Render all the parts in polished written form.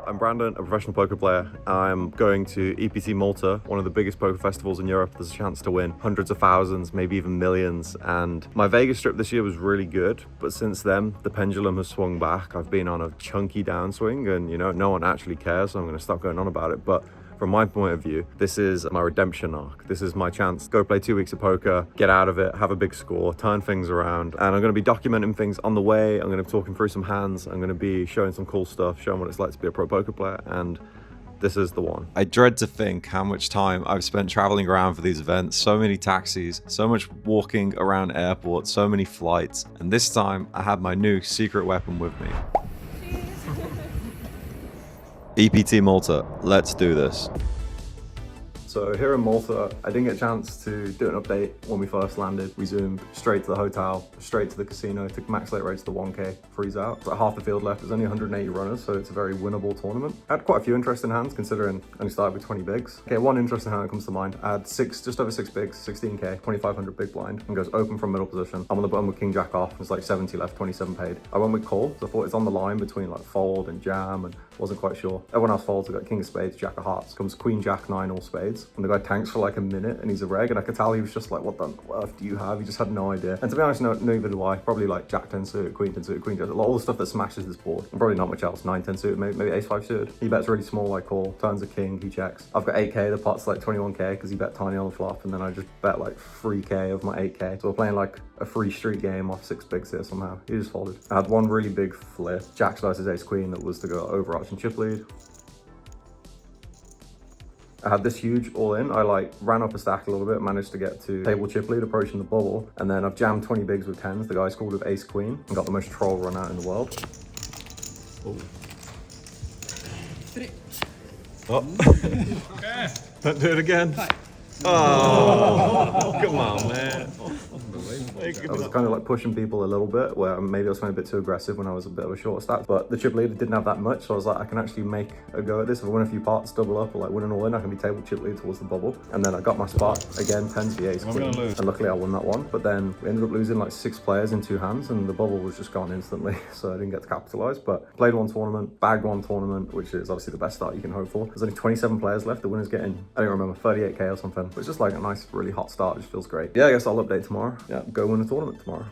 I'm Brandon, a professional poker player. I'm going to EPT Malta, one of the biggest poker festivals in Europe. There's a chance to win hundreds of thousands, maybe even millions. And my Vegas trip this year was really good, but since then, the pendulum has swung back. I've been on a chunky downswing and, no one actually cares, so I'm going to stop going on about it. But from my point of view, this is my redemption arc. This is my chance to go play 2 weeks of poker, get out of it, have a big score, turn things around. And I'm going to be documenting things on the way. I'm going to be talking through some hands. I'm going to be showing some cool stuff, showing what it's like to be a pro poker player. And this is the one. I dread to think how much time I've spent traveling around for these events. So many taxis, so much walking around airports, so many flights. And this time I had my new secret weapon with me. EPT Malta, let's do this. So here in Malta, I didn't get a chance to do an update when we first landed. We zoomed straight to the hotel, straight to the casino, took max late rates to 1K, freeze out. It's like half the field left, there's only 180 runners, so it's a very winnable tournament. I had quite a few interesting hands considering I only started with 20 bigs. Okay, one interesting hand that comes to mind. I had just over six bigs, 16K, 2,500 big blind, and goes open from middle position. I'm on the button with king jack off, there's like 70 left, 27 paid. I went with call, so I thought it's on the line between like fold and jam, and wasn't quite sure. Everyone else folds, I got king of spades, jack of hearts, comes queen jack nine all spades. And the guy tanks for like a minute and he's a reg, and I could tell he was just like, what the earth do you have? He just had no idea. And to be honest, neither do I. Probably like jack 10 suited, queen 10 suited, queen jack, all the stuff that smashes this board. And probably not much else, 9 10 suited, maybe ace 5 suited. He bets really small, I call, turns a king, he checks. I've got 8K, the pot's like 21K because he bet tiny on the flop, and then I just bet like 3K of my 8K. So we're playing like a free street game off 6 bigs here somehow. He just folded. I had one really big flip, jacks versus ace queen, that was to go overarching chip lead. I had this huge all in. I like ran up a stack a little bit, managed to get to table chip lead, approaching the bubble, and then I've jammed 20 bigs with 10s. The guy scored with ace queen and got the most troll run out in the world. Ooh. Oh. Okay. Don't do it again. Oh, come on, man. I was kind of like pushing people a little bit, where maybe I was playing a bit too aggressive when I was a bit of a short stack, but the chip leader didn't have that much, so I was like, I can actually make a go at this. If I win a few pots, double up, or like win an all in, I can be table chip lead towards the bubble. And then I got my spot again, 10s the ace queen, and luckily I won that one. But then we ended up losing like 6 players in 2 hands, and the bubble was just gone instantly, so I didn't get to capitalize. But played one tournament, bagged one tournament, which is obviously the best start you can hope for. There's only 27 players left. The winner's getting, I don't remember, 38K or something. But it's just like a nice, really hot start. It just feels great. Yeah, I guess I'll update tomorrow. Yeah, go win a tournament tomorrow.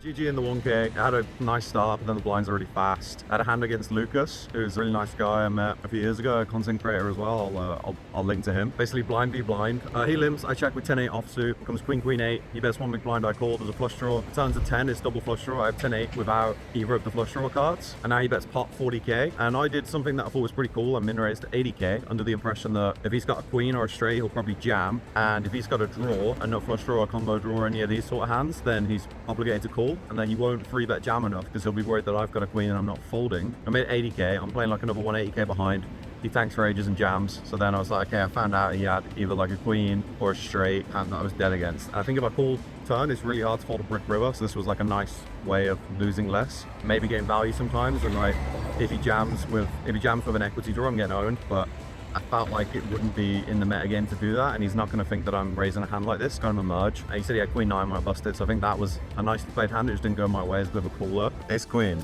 GG in the 1K. I had a nice start, but then the blinds are really fast. I had a hand against Lucas, who's a really nice guy I met a few years ago, a content creator as well. I'll link to him. Basically, blind v blind. He limps, I check with 10-8 offsuit, comes queen, queen 8. He bets one big blind, I call, there's a flush draw. Turns a 10, it's double flush draw. I have 10-8 without either of the flush draw cards. And now he bets pot 40K. And I did something that I thought was pretty cool. I min raised to 80K under the impression that if he's got a queen or a straight, he'll probably jam. And if he's got a draw, and no flush draw or combo draw or any of these sort of hands, then he's obligated to call. And then he won't 3-bet jam enough because he'll be worried that I've got a queen and I'm not folding. I made 80K, I'm playing like another 180K behind. He tanks for ages and jams. So then I was like, okay, I found out he had either like a queen or a straight hand that I was dead against. And I think if I call turn, it's really hard to fold a brick river. So this was like a nice way of losing less, maybe getting value sometimes. And like, if he jams with an equity draw, I'm getting owned. But I felt like it wouldn't be in the meta game to do that, and he's not going to think that I'm raising a hand like this, kind of a merge. And he said he had queen 9 when I busted, so I think that was a nicely played hand. It just didn't go my way as a bit of a cooler. Ace queen.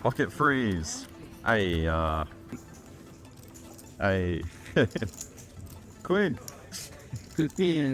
Pocket freeze. Hey, queen. Yeah,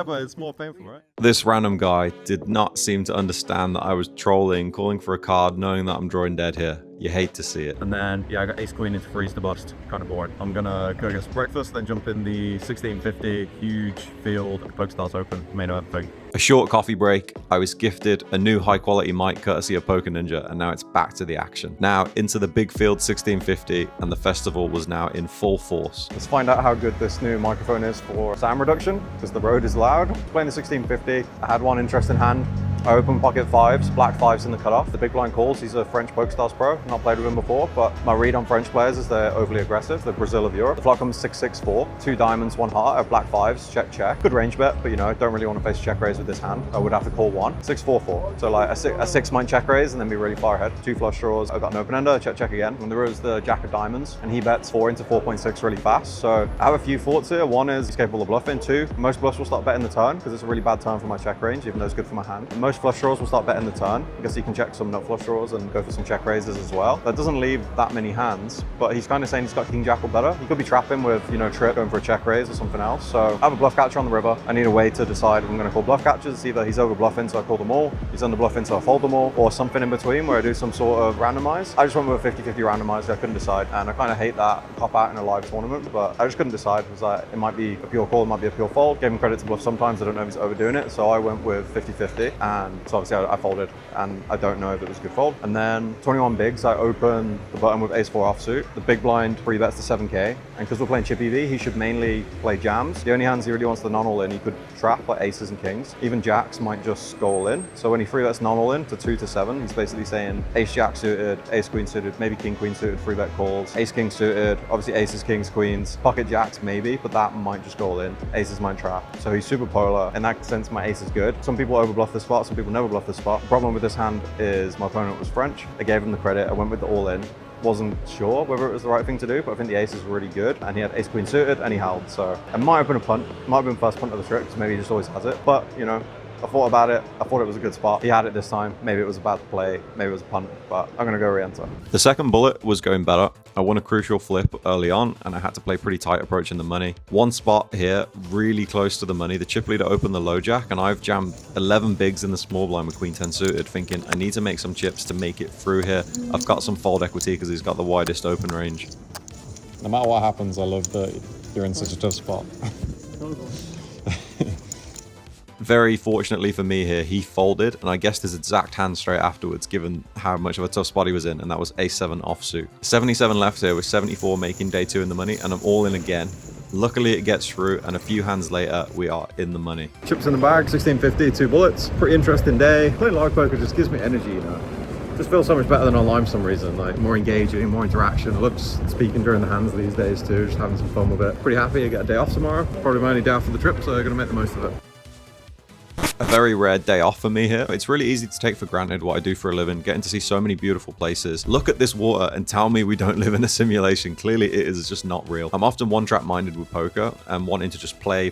but it's more painful, right? This random guy did not seem to understand that I was trolling, calling for a card, knowing that I'm drawing dead here. You hate to see it. And then, yeah, I got ace queen into freeze to bust. Kind of boring. I'm gonna go get some breakfast, then jump in the 1650 huge field PokerStars Open main event thing. A short coffee break. I was gifted a new high quality mic courtesy of Poker Ninja, and now it's back to the action. Now into the big field 1650, and the festival was now in full force. Let's find out how good this new microphone is for sound reduction, because the road is loud. Playing the 1650, I had one interesting hand. I opened pocket 5s, black 5s in the cutoff. The big blind calls. He's a French PokerStars pro. Not played with him before, but my read on French players is they're overly aggressive. The Brazil of Europe. The flop comes 6-6-4, 2 diamonds, 1 heart. I have black 5s, check, check. Good range bet, but don't really want to face check raise with this hand. I would have to call 1. 6-4-4. So like a 6-mind check raise and then be really far ahead. 2 flush draws. I've got an open ender, check, check again. And there is the jack of diamonds, and he bets 4 into 4.6 really fast. So I have a few thoughts here. One is he's capable of bluffing. 2, most bluffs will start betting the turn because it's a really bad turn for my check range, even though it's good for my hand. Most most flush draws will start betting the turn. I guess you can check some nut flush draws and go for some check raises as well. That doesn't leave that many hands, but he's kind of saying he's got king jack or better. He could be trapping with, you know, trip, going for a check raise or something else. So I have a bluff catcher on the river. I need a way to decide if I'm going to call bluff catchers. Either he's over bluffing, so I call them all, he's under bluffing, so I fold them all, or something in between where I do some sort of randomize. I just went with a 50-50 randomizer. I couldn't decide, and I kind of hate that cop out in a live tournament, but I just couldn't decide. It was like, it might be a pure call, it might be a pure fold. Gave him credit to bluff sometimes. I don't know if he's overdoing it, so I went with 50-50, and so obviously I folded, and I don't know if it was a good fold. And then 21 bigs, I open the button with ace 4 offsuit. The big blind free bets to 7k, and because we're playing chip EV, he should mainly play jams. The only hands he really wants the non all in, he could trap like aces and kings. Even jacks might just go all in. So when he free bets non all in to 2 to 7, he's basically saying ace jack suited, ace queen suited, maybe king queen suited, free bet calls, ace king suited, obviously aces, kings, queens, pocket jacks maybe, but that might just go all in. Aces might trap. So he's super polar. In that sense, my ace is good. Some people overbluff this spot, some people never bluff this spot. The problem with this hand is my opponent was French. I gave him the credit, I went with the all in. Wasn't sure whether it was the right thing to do, but I think the ace is really good, and he had ace queen suited and he held, so it might have been a punt, might have been first punt of the trip, because maybe he just always has it, but you know, I thought about it, I thought it was a good spot. He had it this time, maybe it was a bad play, maybe it was a punt, but I'm gonna go re-enter. The second bullet was going better. I won a crucial flip early on, and I had to play pretty tight approaching the money. One spot here, really close to the money. The chip leader opened the low jack, and I've jammed 11 bigs in the small blind with queen 10 suited, thinking I need to make some chips to make it through here. I've got some fold equity because he's got the widest open range. No matter what happens, I love that you're in such a tough spot. Very fortunately for me here, he folded, and I guessed his exact hand straight afterwards, given how much of a tough spot he was in, and that was ace 7 offsuit. 77 left here with 74 making day 2 in the money, and I'm all in again. Luckily it gets through, and a few hands later we are in the money. Chips in the bag, 1650, 2 bullets. Pretty interesting day. Playing live poker just gives me energy, you know. Just feels so much better than online for some reason, like more engaging, more interaction. I love just speaking during the hands these days too, just having some fun with it. Pretty happy I get a day off tomorrow. Probably my only day off for the trip, so I'm gonna make the most of it. A very rare day off for me here. It's really easy to take for granted what I do for a living, getting to see so many beautiful places. Look at this water and tell me we don't live in a simulation. Clearly it is just not real. I'm often one-track minded with poker and wanting to just play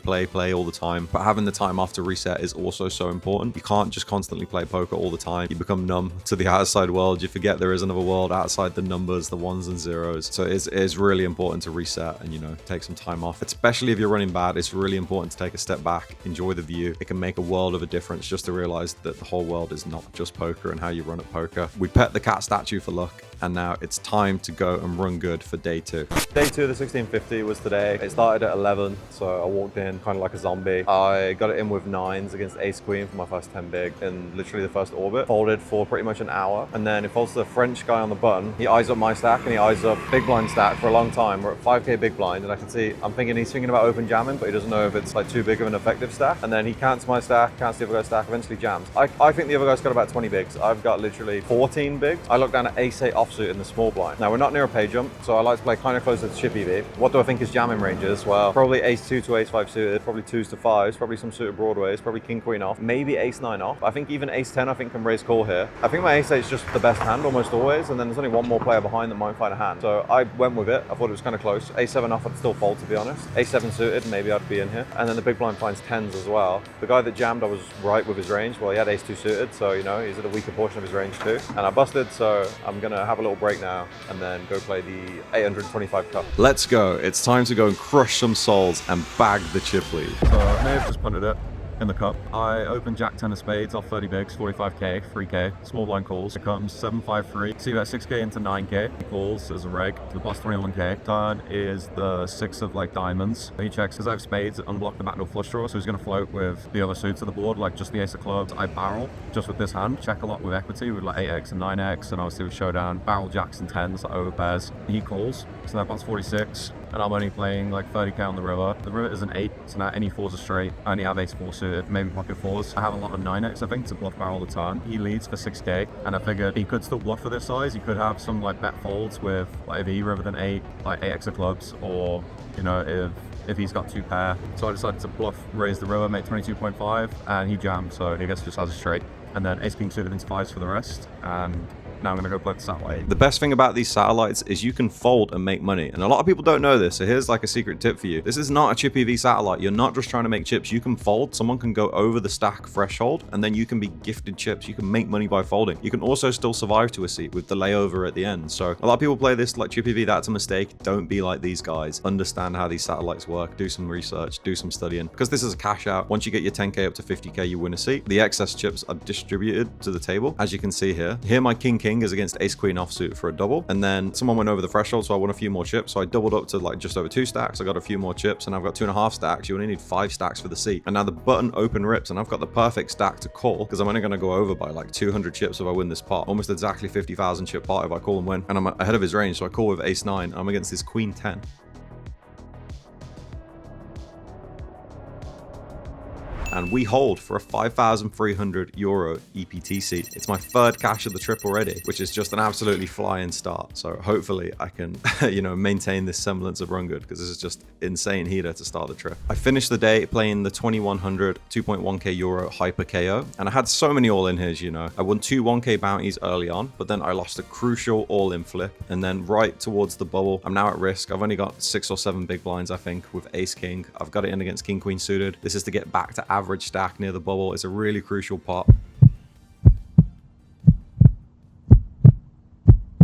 all the time, but having the time off to reset is also so important. You can't just constantly play poker all the time. You become numb to the outside world. You forget there is another world outside the numbers, the ones and zeros. So it's really important to reset and, you know, take some time off. Especially if you're running bad, it's really important to take a step back, enjoy the view. It can make a world of a difference just to realize that the whole world is not just poker and how you run at poker. We pet the cat statue for luck, and now it's time to go and run good for day 2. Day 2 of the 1650 was today. It started at 11, so I walked in kind of like a zombie. I got it in with 9s against ace queen for my first 10 big in literally the first orbit. Folded for pretty much an hour, and then it falls to the French guy on the button. He eyes up my stack and he eyes up big blind stack for a long time. We're at 5k big blind, and I can see, I'm thinking he's thinking about open jamming, but he doesn't know if it's like too big of an effective stack. And then he counts my stack, counts the other guy's stack, eventually jams. I think the other guy's got about 20 bigs. I've got literally 14 bigs. I look down at ace 8 offsuit in the small blind. Now we're not near a pay jump, so I like to play kind of closer to chip EV. What do I think his jamming range is? Well, probably ace 2 to ace 5 suited, probably 2s to 5s, probably some suited broadways, probably king queen off, maybe ace 9 off. I think even ace 10 I think can raise call here. I think my ace 8 is just the best hand almost always, and then there's only one more player behind that might find a hand. So I went with it. I thought it was kind of close. Ace 7 off I'd still fold, to be honest. Ace 7 suited, maybe I'd be in here. And then the big blind finds 10s as well. The guy that jammed, I was right with his range. Well, he had ace 2 suited, so you know, he's at a weaker portion of his range too. And I busted, so I'm gonna have a little break now and then go play the 825 cup. Let's go. It's time to go and crush some souls and bag the chip lead. So I may have just punted it in the cup. I opened jack 10 of spades off 30 bigs, 45k, 3k, small blind calls. It comes 753. See that 6k into 9k. He calls as a reg to the plus 21k. Turn is the 6 of like diamonds. He checks because I have spades that unblock the backdoor flush draw, so he's going to float with the other suits of the board, like just the ace of clubs. I barrel just with this hand. Check a lot with equity with like 8x and 9x, and obviously with showdown, barrel jacks and 10s, like over pairs. He calls, so that puts 46. And I'm only playing like 30k on the river. The river is an 8, so now any 4s are straight. I only have ace 4 suited, maybe pocket 4s. I have a lot of 9x, I think, to bluff barrel the turn. He leads for 6k, and I figured he could still bluff for this size. He could have some like bet folds with like if he river than 8, like 8x of clubs, or you know, if he's got 2 pair. So I decided to bluff, raise the river, make 22.5, and he jammed, so he gets just has a straight. And then ace king suited into 5s for the rest, and Now I'm gonna go play the satellite. The best thing about these satellites is you can fold and make money. And a lot of people don't know this, so here's like a secret tip for you. This is not a chip EV satellite. You're not just trying to make chips. You can fold. Someone can go over the stack threshold, and then you can be gifted chips. You can make money by folding. You can also still survive to a seat with the layover at the end. So a lot of people play this like chip EV. That's a mistake. Don't be like these guys. Understand how these satellites work. Do some research. Do some studying. Because this is a cash out. Once you get your 10K up to 50K, you win a seat. The excess chips are distributed to the table, as you can see here. Here, my king is against ace queen offsuit for a double, and then someone went over the threshold, so I won a few more chips. So I doubled up to like just over 2 stacks. I got a few more chips, and I've got 2.5 stacks. You only need 5 stacks for the seat. And now the button open rips, and I've got the perfect stack to call because I'm only going to go over by like 200 chips if I win this pot. Almost exactly 50,000 chip pot if I call and win. And I'm ahead of his range, so I call with ace 9. I'm against his queen 10. And we hold for a 5,300 euro EPT seat. It's my 3rd cash of the trip already, which is just an absolutely flying start. So hopefully I can, maintain this semblance of run good, because this is just insane heater to start the trip. I finished the day playing the 2100 2.1k euro hyper KO, and I had so many all in here, I won 2 1k bounties early on, but then I lost a crucial all in flip, and then right towards the bubble, I'm now at risk. I've only got 6 or 7 big blinds, I think, with ace king. I've got it in against king queen suited. This is to get back to average stack near the bubble. It's a really crucial pot.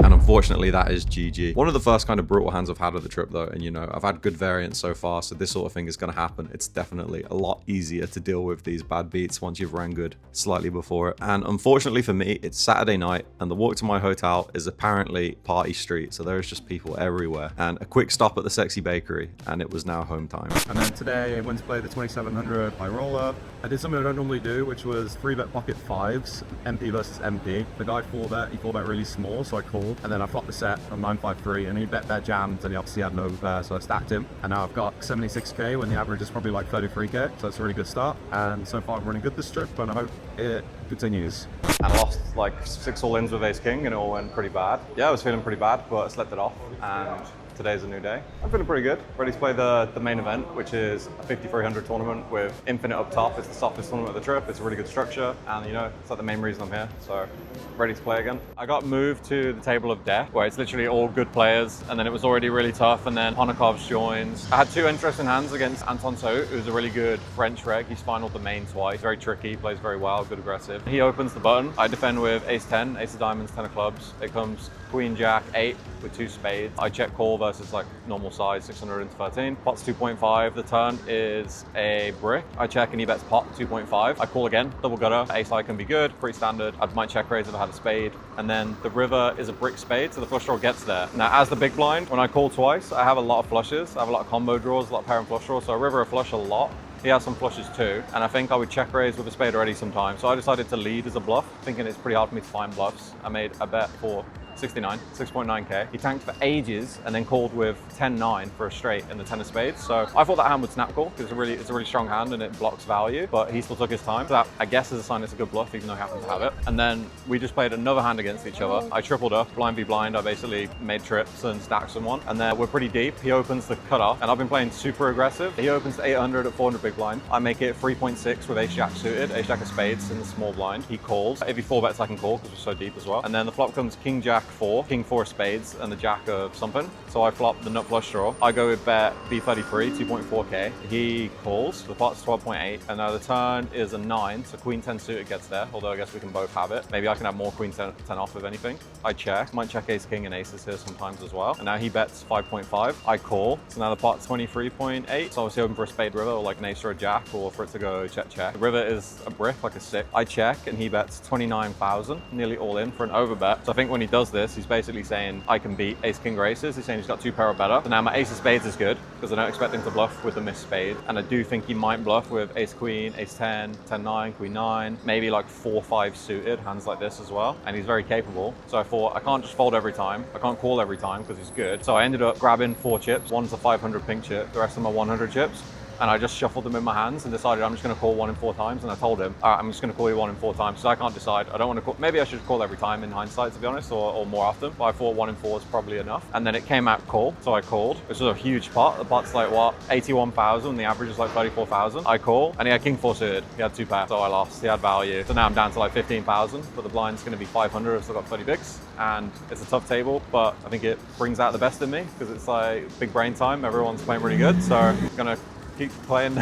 And unfortunately, that is GG. One of the first kind of brutal hands I've had of the trip, though, and I've had good variance so far, so this sort of thing is going to happen. It's definitely a lot easier to deal with these bad beats once you've ran good slightly before it. And unfortunately for me, it's Saturday night, and the walk to my hotel is apparently party street, so there's just people everywhere. And a quick stop at the Sexy Bakery, and it was now home time. And then today I went to play the 2700 high roller. I did something I don't normally do, which was 3-bet pocket 5s, MP versus MP. The guy 4-bet, he 4-bet really small, so I called. And then I flopped the set on 953, and he bet jammed, and he obviously had an overpair, so I stacked him. And now I've got 76k when the average is probably like 33k, so it's a really good start. And so far I'm running good this trip, and I hope it continues. And I lost like 6 all-ins with ace king, and it all went pretty bad. Yeah, I was feeling pretty bad, but I slept it off, and today's a new day. I'm feeling pretty good. Ready to play the main event, which is a 5,300 tournament with infinite up top. It's the softest tournament of the trip. It's a really good structure, and it's like the main reason I'm here. So ready to play again. I got moved to the table of death, where it's literally all good players, and then it was already really tough, and then Honakovs joins. I had 2 interesting hands against Anton Saut, who's a really good French reg. He's finaled the main twice. Very tricky, plays very well, good aggressive. He opens the button. I defend with ace 10, ace of diamonds, 10 of clubs. It comes queen jack 8 with 2 spades. I check call versus like normal size, 600 into 13. Pot's 2.5. The turn is a brick. I check and he bets pot 2.5. I call again, double gutter. Ace high can be good, pretty standard. I might check raise if I had a spade. And then the river is a brick spade, so the flush draw gets there. Now, as the big blind, when I call twice, I have a lot of flushes. I have a lot of combo draws, a lot of pair and flush draws, so I river a flush a lot. He has some flushes too, and I think I would check raise with a spade already sometimes. So I decided to lead as a bluff, thinking it's pretty hard for me to find bluffs. I made a bet for 6.9k. He tanked for ages and then called with 10-9 for a straight and the 10 of spades. So I thought that hand would snap call because it's a really strong hand and it blocks value, but he still took his time. So that, I guess, is a sign it's a good bluff, even though he happened to have it. And then we just played another hand against each other. I tripled up, blind v blind. I basically made trips and stacked someone. And then we're pretty deep. He opens the cutoff, and I've been playing super aggressive. He opens to 800 at 400 big blind. I make it 3.6 with ace jack suited, ace jack of spades in the small blind. He calls. If he 4-bets, I can call because we're so deep as well. And then the flop comes king jack 4, king 4 of spades, and the jack of something. So I flop the nut flush draw. I go with bet b33, 2.4k. He calls. The pot's 12.8, and now the turn is a 9, so queen 10 suited gets there, although I guess we can both have it. Maybe I can have more queen 10 off if anything. I check. Might check ace king and aces here sometimes as well. And now he bets 5.5. I call. So now the pot's 23.8. So obviously open for a spade river, or like an ace or a jack, or for it to go check check. The river is a brick, like a 6. I check, and he bets 29,000, nearly all in for an overbet. So I think when he does this, he's basically saying I can beat ace king or aces. He's saying he's got 2 pair or better. So now my ace of spades is good because I don't expect him to bluff with the missed spade. And I do think he might bluff with ace queen, ace 10, 10-9, queen 9, maybe like 4-5 suited, hands like this as well. And he's very capable. So I thought I can't just fold every time. I can't call every time because he's good. So I ended up grabbing 4 chips. One's a 500 pink chip. The rest of them are 100 chips. and I just shuffled them in my hands and decided I'm just going to call 1 in 4 times. And I told him, all right, I'm just going to call you 1 in 4 times, so I can't decide. I don't want to call, maybe I should call every time in hindsight, to be honest, or more often, but I thought 1 in 4 is probably enough. And then it came out call, so I called. This was a huge pot. The pot's like, what, 81,000, the average is like 34,000. I call, and he had king 4 suited. He had 2 pairs, so I lost. He had value. So now I'm down to like 15,000, but the blind's going to be 500. I've still got 30 bigs, and it's a tough table, but I think it brings out the best in me because it's like big brain time. Everyone's playing really good, so I'm gonna keep playing.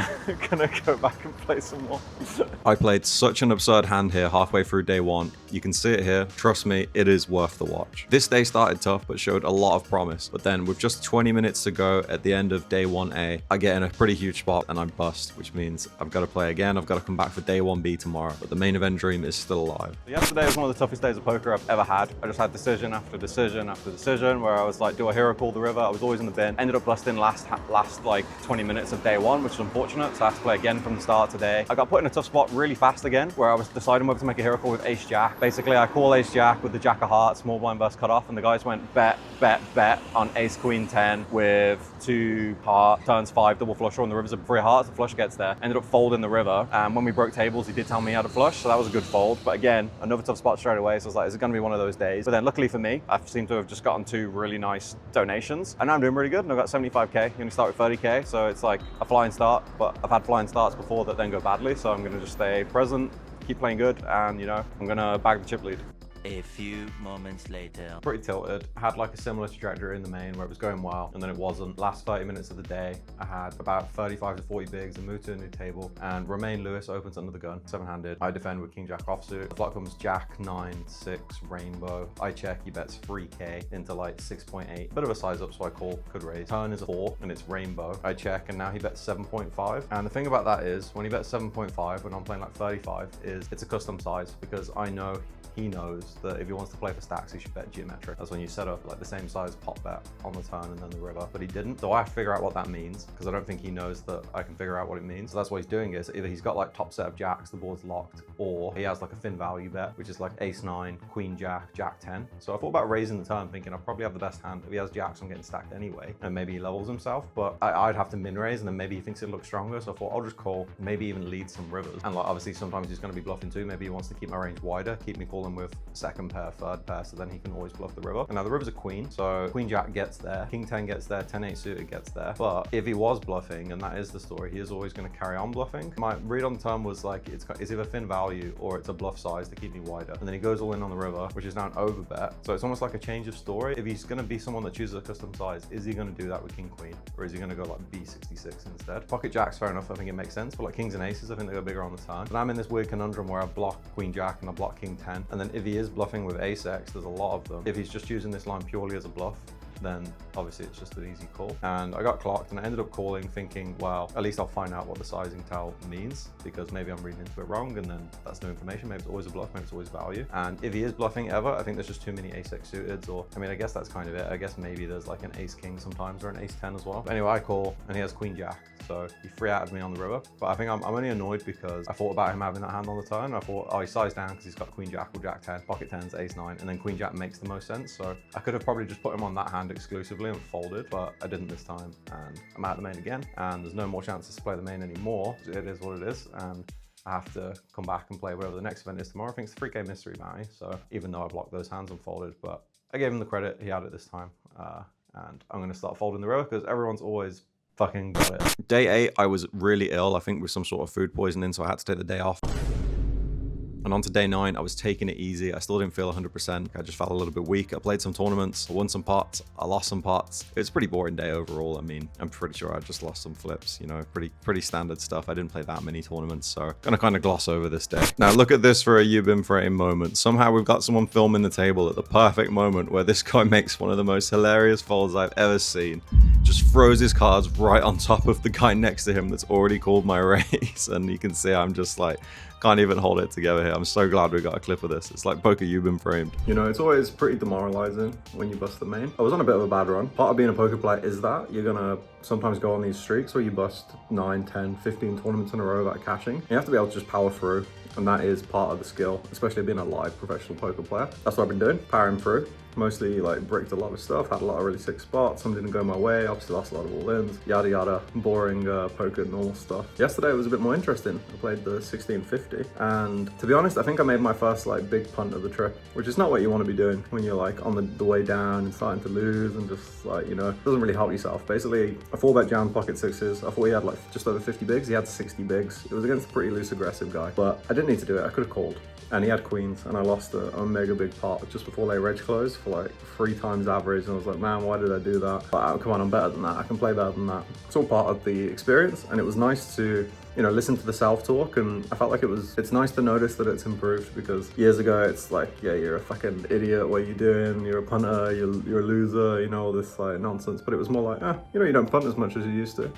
Gonna go back and play some more. I played such an absurd hand here halfway through day 1. You can see it here. Trust me, it is worth the watch. This day started tough, but showed a lot of promise. But then with just 20 minutes to go at the end of day 1A, I get in a pretty huge spot and I bust, which means I've got to play again. I've got to come back for day 1B tomorrow, but the main event dream is still alive. Yesterday was one of the toughest days of poker I've ever had. I just had decision after decision after decision where I was like, do I hero call the river? I was always in the bin. Ended up busting last like 20 minutes of day 1, which is unfortunate. So I have to play again from the start today. I got put in a tough spot really fast again, where I was deciding whether to make a hero call with ace jack. Basically, I call ace jack with the jack of hearts, small blind burst cut off, and the guys went bet, bet, bet on ace queen 10 with 2 heart, turns 5, double flusher on the river's a 3 hearts, the flush gets there. Ended up folding the river, and when we broke tables, he did tell me he had a flush, so that was a good fold. But again, another tough spot straight away, so I was like, is it gonna be one of those days? But then luckily for me, I seem to have just gotten 2 really nice donations, and now I'm doing really good, and I've got 75K. You only start with 30K, so it's like a flying start, but I've had flying starts before that then go badly, so I'm gonna just stay present, keep playing good, and you know, I'm gonna bag the chip lead. A few moments later. Pretty tilted. I had like a similar trajectory in the main where it was going well and then it wasn't. Last 30 minutes of the day, I had about 35 to 40 bigs and moved to a new table, and Romain Lewis opens under the gun, 7-handed. I defend with king jack offsuit. The flop comes jack 9, 6, rainbow. I check, he bets 3K into like 6.8. Bit of a size up, so I call, could raise. Turn is a 4 and it's rainbow. I check and now he bets 7.5. And the thing about that is when he bets 7.5 when I'm playing like 35 is it's a custom size, because I know he knows that if he wants to play for stacks, he should bet geometric. That's when you set up like the same size pot bet on the turn and then the river, but he didn't. So I have to figure out what that means, because I don't think he knows that I can figure out what it means. So that's what he's doing is either he's got like top set of jacks, the board's locked, or he has like a thin value bet, which is like ace 9, queen jack, jack 10. So I thought about raising the turn thinking I probably have the best hand. If he has jacks, I'm getting stacked anyway, and maybe he levels himself, but I'd have to min raise and then maybe he thinks it looks stronger. So I thought I'll just call, maybe even lead some rivers. And like obviously sometimes he's going to be bluffing too. Maybe he wants to keep my range wider, keep me calling with second pair, third pair, so then he can always bluff the river. And now the river's a queen, so queen jack gets there, king 10 gets there, 10-8 suited gets there. But if he was bluffing, and that is the story, he is always going to carry on bluffing. My read on the turn was like it's either thin value or it's a bluff size to keep me wider. And then he goes all in on the river, which is now an overbet. So it's almost like a change of story. If he's going to be someone that chooses a custom size, is he going to do that with king queen, or is he going to go like b66 instead? Pocket jacks, fair enough, I think it makes sense, but like kings and aces, I think they go bigger on the turn. And I'm in this weird conundrum where I block queen jack and I block king 10, and then if he is bluffing with ace x, there's a lot of them. If he's just using this line purely as a bluff, then obviously it's just an easy call. And I got clocked and I ended up calling thinking, well, at least I'll find out what the sizing tell means, because maybe I'm reading into it wrong, and then that's new information. Maybe it's always a bluff, maybe it's always value. And if he is bluffing ever, I think there's just too many ace-x suiteds, or, I mean, I guess that's kind of it. I guess maybe there's like an ace-king sometimes, or an ace-10 as well. But anyway, I call, and he has queen-jack. So he free-outed me on the river. But I think I'm only annoyed because I thought about him having that hand on the turn. I thought, oh, he sized down because he's got queen-jack or jack-10, pocket 10s, ace-9, and then queen-jack makes the most sense. So I could have probably just put him on that hand exclusively and folded, but I didn't this time. And I'm out of the main again, and there's no more chances to play the main anymore. It is what it is. And I have to come back and play whatever the next event is tomorrow. I think it's a 3K mystery bounty. So even though I blocked those hands and folded, but I gave him the credit, he had it this time. And I'm gonna start folding the river because everyone's always fucking got it. Day 8, I was really ill, I think with some sort of food poisoning, so I had to take the day off. And on to day 9, I was taking it easy. I still didn't feel 100%. I just felt a little bit weak. I played some tournaments, I won some pots, I lost some pots. It was a pretty boring day overall. I mean, I'm pretty sure I just lost some flips, you know, pretty standard stuff. I didn't play that many tournaments, so gonna kind of gloss over this day. Now look at this for a Ubim frame moment. Somehow we've got someone filming the table at the perfect moment where this guy makes one of the most hilarious folds I've ever seen. Just throws his cards right on top of the guy next to him that's already called my raise. And you can see I'm just like, can't even hold it together here. I'm so glad we got a clip of this. It's like poker Ubim framed. You know, it's always pretty demoralizing when you bust the main. I was on a bit of a bad run. Part of being a poker player is that you're gonna sometimes go on these streaks where you bust 9, 10, 15 tournaments in a row without cashing. You have to be able to just power through And that is part of the skill, especially being a live professional poker player. That's what I've been doing, powering through. Mostly like bricked a lot of stuff, had a lot of really sick spots, some didn't go my way, obviously lost a lot of all-ins, yada yada, boring poker, normal stuff. Yesterday was a bit more interesting. I played the 1650, and to be honest, I think I made my first like big punt of the trip, which is not what you want to be doing when you're like on the way down and starting to lose and just like, you know, it doesn't really help yourself. Basically, a 4-bet jam pocket sixes. I thought he had like just over 50 bigs, he had 60 bigs. It was against a pretty loose aggressive guy, but I didn't need to do it, I could have called. And he had queens, and I lost a mega big pot just before they reg closed for like 3 times average, and I was like, man, why did I do that? But come on, I'm better than that, I can play better than that. It's all part of the experience, and it was nice to, you know, listen to the self-talk, and I felt like it's nice to notice that it's improved, because years ago it's like, yeah, you're a fucking idiot, what are you doing? You're a punter, you're a loser, you know, all this like nonsense. But it was more like, you know, you don't punt as much as you used to.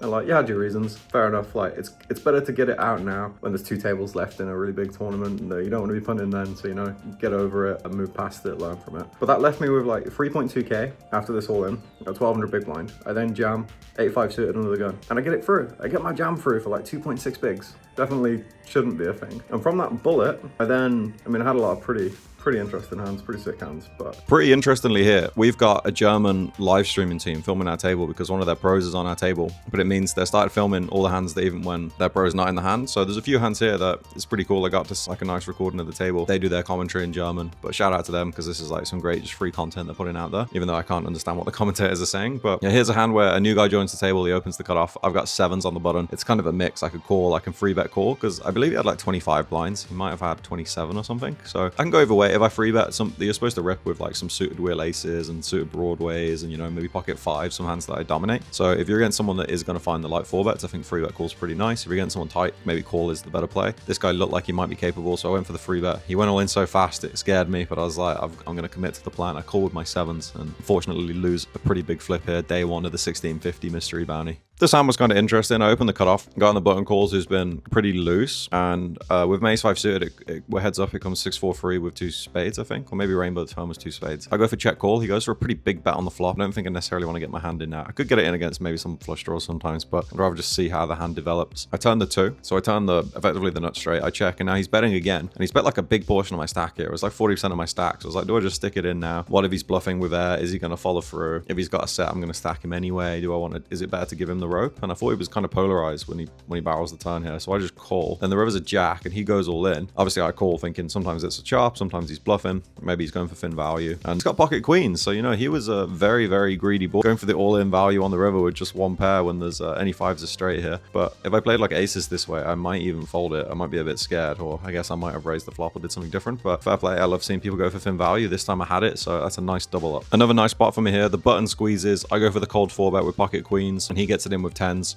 And like, you had your reasons, fair enough. Like, it's better to get it out now when there's 2 tables left in a really big tournament, and you don't want to be punting then, so, you know, get over it and move past it, learn from it. But that left me with like 3.2k after this all in, at 1200 big blind. I then jam 8-5 suited under the gun, and I get it through. I get my jam through for like 2.6 bigs. Definitely shouldn't be a thing. And from that bullet, I had a lot of pretty interesting hands, pretty sick hands. But pretty interestingly here, we've got a German live streaming team filming our table because one of their pros is on our table, but it means they started filming all the hands that even when their pro is not in the hand. So there's a few hands here that is pretty cool. I got just like a nice recording of the table. They do their commentary in German, but shout out to them because this is like some great just free content they're putting out there, even though I can't understand what the commentators are saying. But yeah, here's a hand where a new guy joins the table, he opens the cutoff. I've got 7s on the button. It's kind of a mix. I could call, I can 3-bet call, because I believe he had like 25 blinds. He might have had 27 or something. So I can go either way. If I 3-bet some, you're supposed to rip with like some suited wheel aces and suited broadways and, you know, maybe pocket 5, some hands that I dominate. So if you're against someone that is going to find the light 4-bets, I think 3-bet call's pretty nice. If you're against someone tight, maybe call is the better play. This guy looked like he might be capable, so I went for the 3-bet. He went all in so fast, it scared me, but I was like, I'm going to commit to the plan. I called with my 7s and unfortunately lose a pretty big flip here, day 1 of the 1650 mystery bounty. This hand was kind of interesting. I opened the cutoff, got on the button calls, who's been pretty loose, and with Mace 5 suited, we're heads up, it comes 6-4-3 with 2 spades, I think, or maybe Rainbow at the time was 2 spades. I go for check call. He goes for a pretty big bet on the flop. I don't think I necessarily want to get my hand in now. I could get it in against maybe some flush draws sometimes, but I'd rather just see how the hand develops. I turn the 2, so I turn effectively the nut straight. I check, and now he's betting again, and he's bet like a big portion of my stack here. It was like 40% of my stack. So I was like, do I just stick it in now? What if he's bluffing with air? Is he going to follow through? If he's got a set, I'm going to stack him anyway. Do I want to? Is it better to give him the rope? And I thought he was kind of polarized when he barrels the turn here, so I just call. Then the river's a jack, and he goes all in. Obviously, I call thinking sometimes it's a chop, sometimes he's bluffing, maybe he's going for thin value, and he's got pocket queens, so you know he was a very, very greedy boy, going for the all-in value on the river with just 1 pair when there's any 5s are straight here. But if I played like aces this way, I might even fold it. I might be a bit scared, or I guess I might have raised the flop or did something different. But fair play, I love seeing people go for thin value. This time I had it, so that's a nice double up. Another nice spot for me here, the button squeezes. I go for the cold 4-bet with pocket queens, and he gets it in with 10s.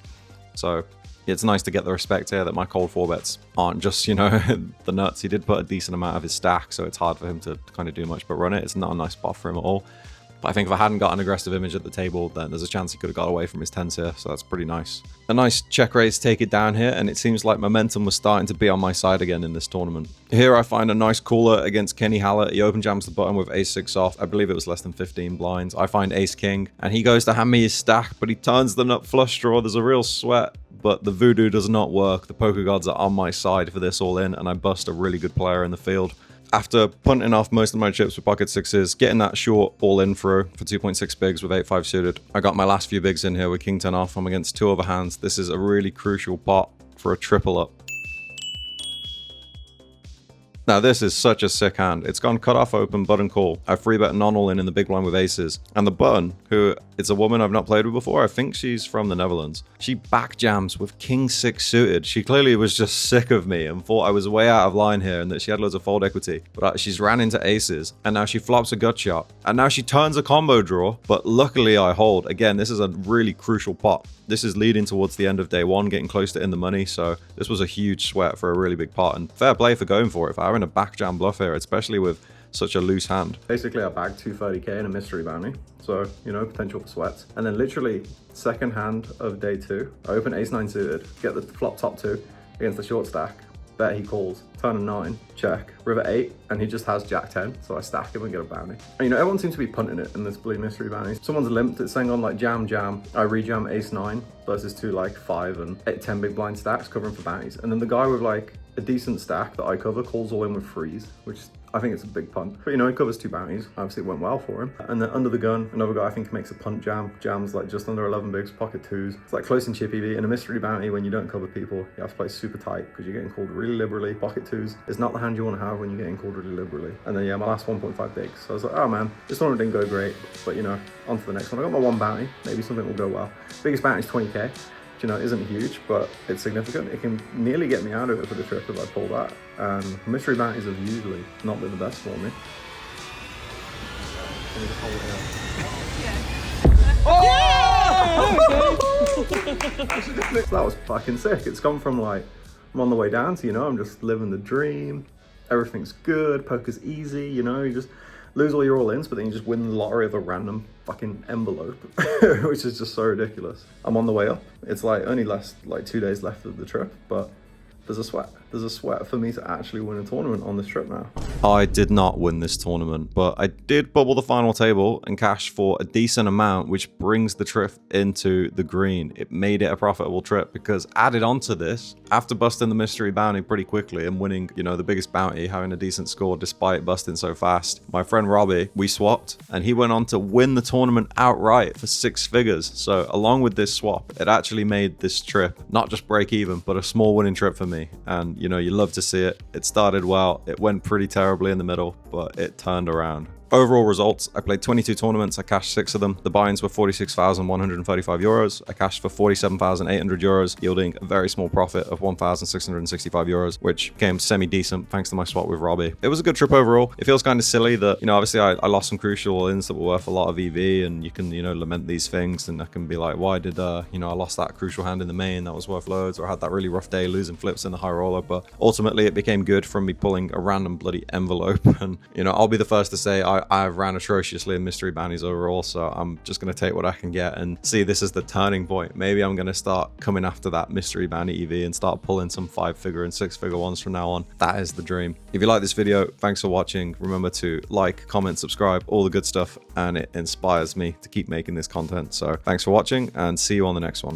So it's nice to get the respect here that my cold 4-bets aren't just, you know, the nuts. He did put a decent amount of his stack, so it's hard for him to kind of do much but run it. It's not a nice spot for him at all. But I think if I hadn't got an aggressive image at the table, then there's a chance he could have got away from his 10s here, so that's pretty nice. A nice check raise, take it down here, and it seems like momentum was starting to be on my side again in this tournament. Here I find a nice cooler against Kenny Hallett. He open jams the button with ace-6 off. I believe it was less than 15 blinds. I find ace-king, and he goes to hand me his stack, but he turns the nut flush draw. There's a real sweat, but the voodoo does not work. The poker gods are on my side for this all in, and I bust a really good player in the field. After punting off most of my chips with pocket 6s, getting that short all in through for 2.6 bigs with 8-5 suited, I got my last few bigs in here with king 10 off. I'm against 2 other hands. This is a really crucial pot for a triple up. Now this is such a sick hand. It's gone cut off open, button call. I 3-bet non-all in the big blind with aces. And the button, who it's a woman I've not played with before, I think she's from the Netherlands. She back jams with king 6 suited. She clearly was just sick of me and thought I was way out of line here and that she had loads of fold equity. But she's ran into aces, and now she flops a gut shot. And now she turns a combo draw, but luckily I hold. Again, this is a really crucial pot. This is leading towards the end of day 1, getting close to in the money, so this was a huge sweat for a really big pot, and fair play for going for it, for having a back jam bluff here, especially with such a loose hand. Basically, I bagged 230k in a mystery bounty, so, you know, potential for sweats. And then literally, second hand of day 2, I open ace-9 suited, get the flop top 2 against the short stack, bet he calls, turn a 9, check, river 8, and he just has jack 10, so I stack him and get a bounty. And you know, everyone seems to be punting it in this bleed mystery bounty. Someone's limped, it's saying on like jam, I rejam ace 9 versus 2 like 5 and 8, 10 big blind stacks covering for bounties. And then the guy with like a decent stack that I cover calls all in with freeze, which I think it's a big punt. But you know, he covers 2 bounties. Obviously it went well for him. And then under the gun, another guy I think makes a punt jam. Jams like just under 11 bigs, pocket 2s. It's like close and chip EV. In a mystery bounty, when you don't cover people, you have to play super tight because you're getting called really liberally. Pocket 2s is not the hand you want to have when you're getting called really liberally. And then yeah, my last 1.5 bigs. So I was like, oh man, this one didn't go great. But you know, on to the next one. I got my 1 bounty. Maybe something will go well. Biggest bounty is 20k. You know, isn't huge, but it's significant. It can nearly get me out of it for the trip if I pull that. And mystery bounties have usually not been the best for me. That was fucking sick. It's gone from like, I'm on the way down to, you know, I'm just living the dream. Everything's good, poker's easy, you know, you just lose all your all-ins, but then you just win the lottery of a random fucking envelope, which is just so ridiculous. I'm on the way up. It's like only like 2 days left of the trip, but there's a sweat. There's a sweat for me to actually win a tournament on this trip now. I did not win this tournament, but I did bubble the final table and cash for a decent amount, which brings the trip into the green. It made it a profitable trip because added on to this, after busting the mystery bounty pretty quickly and winning, you know, the biggest bounty, having a decent score despite busting so fast, my friend Robbie, we swapped and he went on to win the tournament outright for 6 figures. So along with this swap, it actually made this trip not just break even, but a small winning trip for me. And you know, you love to see it. It started well. It went pretty terribly in the middle, but it turned around. Overall results, I played 22 tournaments, I cashed 6 of them. The buy-ins were 46,135 euros. I cashed for 47,800 euros, yielding a very small profit of 1,665 euros, which became semi-decent thanks to my swap with Robbie. It was a good trip overall. It feels kind of silly that, you know, obviously I lost some crucial ins that were worth a lot of EV, and you can, you know, lament these things, and I can be like, why did, you know, I lost that crucial hand in the main that was worth loads, or I had that really rough day losing flips in the high roller, but ultimately it became good from me pulling a random bloody envelope. And, you know, I'll be the first to say I've ran atrociously in mystery bounties overall, so I'm just going to take what I can get and see this as the turning point. Maybe I'm going to start coming after that mystery bounty EV and start pulling some 5-figure and 6-figure ones from now on. That is the dream. If you like this video, thanks for watching. Remember to like, comment, subscribe, all the good stuff, and it inspires me to keep making this content. So thanks for watching and see you on the next one.